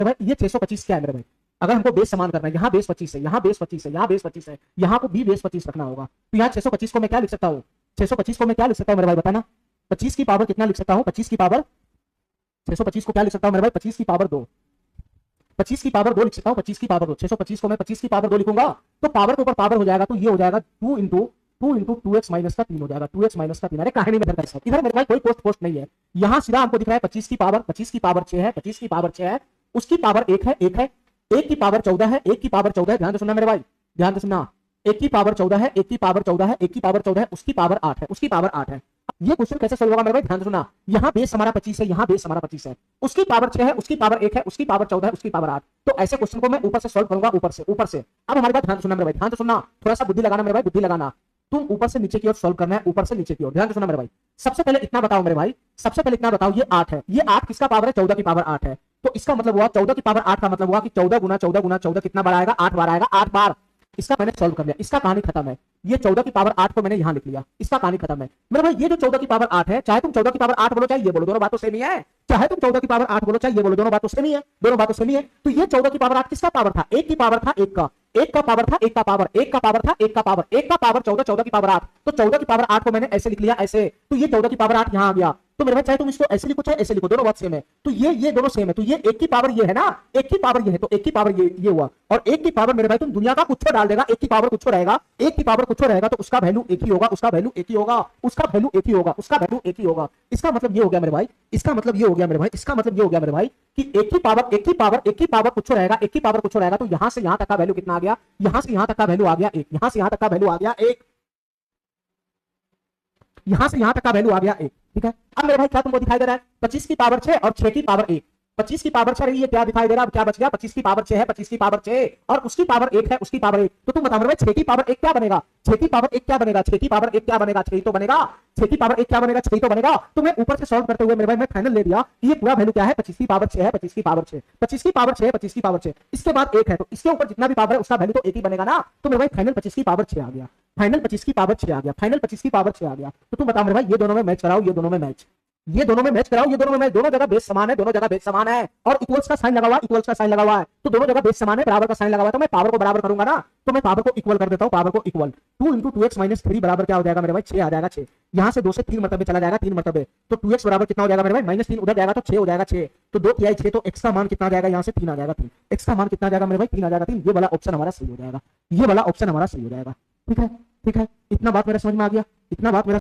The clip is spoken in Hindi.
तो भाई ये 625 क्या है मेरे भाई, अगर हमको बेस समान करना है, यहाँ बेस 25 है, यहाँ बेस 25 है, यहाँ बेस 25 है, यहाँ को भी बेस 25 रखना होगा, तो यहाँ 625 को मैं क्या लिख सकता हूँ, 625 को मैं क्या लिख सकता हूँ मेरे भाई बताना, 25 की पावर कितना लिख सकता हूँ, 25 की पावर 625 को क्या लिख सकता हूँ मेरे भाई, 25 की पावर 2, 25 की पावर 2 लिख सकता हूँ, 25 की पावर 2, 625 को मैं 25 की पावर 2 लिखूंगा तो पावर के ऊपर पावर हो जाएगा, तो ये हो जाएगा 2 इंटू 2x माइनस का 3 हो जाएगा, 2x माइनस का 3। अरे कहानी में इधर इधर मेरे भाई कोई पोस्ट नहीं है, यहाँ सीधा हमको दिख रहा है 25 की पावर 6 है, 25 की पावर 6 है, उसकी पावर 1 है, 1 की पावर 14 है, 1 की पावर 14 है, ध्यान से सुनना मेरे भाई, ध्यान से सुनना, 1 की पावर 14 है, 1 की पावर 14 है, 1 की पावर 14 है, उसकी पावर 8 है, उसकी पावर 8 है। ये क्वेश्चन कैसे सोल्व होगा मेरे भाई, ध्यान से सुनना, यहाँ बेस हमारा 25 है, यहाँ बेस हमारा 25 है, उसकी पावर 6 है, उसकी पावर 1 है, उसकी पावर 14 है, उसकी पावर 8, तो ऐसे क्वेश्चन को मैं ऊपर से सोल्व करूंगा, ऊपर से। अब हमारे बात ध्यान से सुनना मेरे भाई, ध्यान से सुनना, थोड़ा सा बुद्धि लगाना मेरे भाई, बुद्धि लगाना, तुम ऊपर से नीचे की ओर सोल्व करना है, ऊपर से नीचे की ओर, ध्यान से सुनना मेरे भाई। सबसे पहले इतना बताओ मेरे भाई, सबसे पहले इतना बताओ, ये 8 है, ये 8 किसका पावर है, 14 की पावर 8 है, तो इसका मतलब हुआ 14 की पावर 8 का मतलब हुआ कि 14 गुना 14 गुना 14 कितना बार आएगा, 8 बार आएगा, 8 बार। इसका मैंने सॉल्व कर लिया, इसका कहानी खत्म है, ये 14 की पावर 8 को मैंने यहां लिख लिया, इसका कहानी खत्म है मेरे भाई। ये जो 14 की पावर 8 है, चाहे तुम 14 की पावर 8 बोलो चाहे ये बोलो, दोनों बातों सेम ही है, चाहे तुम 14 की पावर 8 बोलो चाहे ये बोलो, दोनों बातों सेम ही है, दोनों बातों सेम ही है। तो ये 14 की पावर 8 किसका पावर था, 1 की पावर था, 1 का, 1 का पावर था, 1 का पावर, 1 का पावर था, 1 का पावर, 1 का पावर 14, 14 की पावर 8, तो 14 की पावर 8 को मैंने ऐसे लिख लिया, ऐसे, तो ये 14 की पावर 8 यहां आ गया, तो मेरे भाई चाहे तुम इसको ऐसे लिखो चाहे ऐसे लिखो, दोनों बात सेम है, तो ये दोनों सेम है, तो ये 1 की पावर ये है ना, 1 की पावर ये है, तो 1 की पावर ये हुआ, और 1 की पावर मेरे भाई तुम दुनिया का कुछ डाल देगा, 1 की पावर कुछ रहेगा, 1 की पावर कुछ रहेगा, तो उसका वैल्यू एक ही होगा, उसका वैल्यू एक ही होगा, उसका वैल्यू एक ही होगा, उसका वैल्यू एक ही होगा। इसका मतलब ये हो गया मेरे भाई, इसका मतलब ये हो गया मेरे भाई, इसका मतलब ये हो गया मेरे भाई कि 1 की पावर कुछ रहेगा, 1 की पावर कुछ रहेगा, तो यहां से यहां तक का वैल्यू कितना आ गया, यहां से यहां तक का वैल्यू आ गया 1, यहां से यहां तक का वैल्यू आ गया 1, यहां से यहां तक का वैल्यू आ गया 1, ठीक है। अब मेरे भाई क्या तुमको दिखाई दे रहा है, 25 की पावर 6 और 6 की पावर 1, 25 की पावर 6 रही है, क्या दिखाई दे रहा है, अब क्या बच गया, 25 की पावर 6 है, 25 की पावर 6 और उसकी पावर 1 है, उसकी पावर 1, तो तुम बताओ मेरे भाई 6 की पावर 1 क्या बनेगा, 6 की पावर 1 क्या बनेगा, 6 की पावर 1 क्या बनेगा, 6 तो बनेगा, 6 की पावर 1 क्या बनेगा, 6 तो बनेगा। तो मैं ऊपर से सॉल्व करते हुए मेरे भाई मैं फाइनल ले दिया, ये पूरा वैल्यू क्या है, 25 की पावर 6 है, 25 की पावर 6, 25 की पावर 6 है, 25 की पावर 6, इसके बाद 1 है, तो इसके ऊपर जितना भी पावर है उसका वैल्यू तो 1 ही बनेगा ना, तो मेरे भाई फाइनल 25 की पावर 6 आ गया, फाइनल 25 की पावर 6 आ गया, फाइनल 25 की पावर 6 आ गया। तो तुम बताओ मेरे भाई ये दोनों में मैच कराओ, ये दोनों में मैच, ये दोनों में मैच कराओ, ये दोनों में मैच, दोनों जगह बेस समान है, दोनों जगह बेस समान है, और इक्वल्स का साइन लगा हुआ है, इक्वल्स का साइन लगा हुआ है, तो दोनों जगह बेस समान है, बराबर का साइन लगा हुआ है, तो मैं पावर को बराबर करूंगा ना, तो मैं पावर को इक्वल कर देता हूं, पावर को इक्वल, 2 इंटू 2x माइनस 3 बराबर क्या हो जाएगा मेरे भाई, 6 आ जाएगा, 6 यहां से 2 से 3 मरतबे चला जाएगा, 3 मरतबे, तो 2x बराबर कितना हो जाएगा मेरे भाई, माइनस 3 उधर जाएगा तो 6 हो जाएगा, 6 तो 2 तिहाई 6, तो x का मान कितना आ जाएगा, यहां से 3 आ जाएगा, 3 x का मान कितना आ जाएगा मेरे भाई, 3 आ जाएगा, 3, ये वाला ऑप्शन हमारा सही हो जाएगा, ये वाला ऑप्शन हमारा सही हो जाएगा, ठीक है, ठीक है, इतना बात मेरा समझ में आ गया, इतना बात मेरा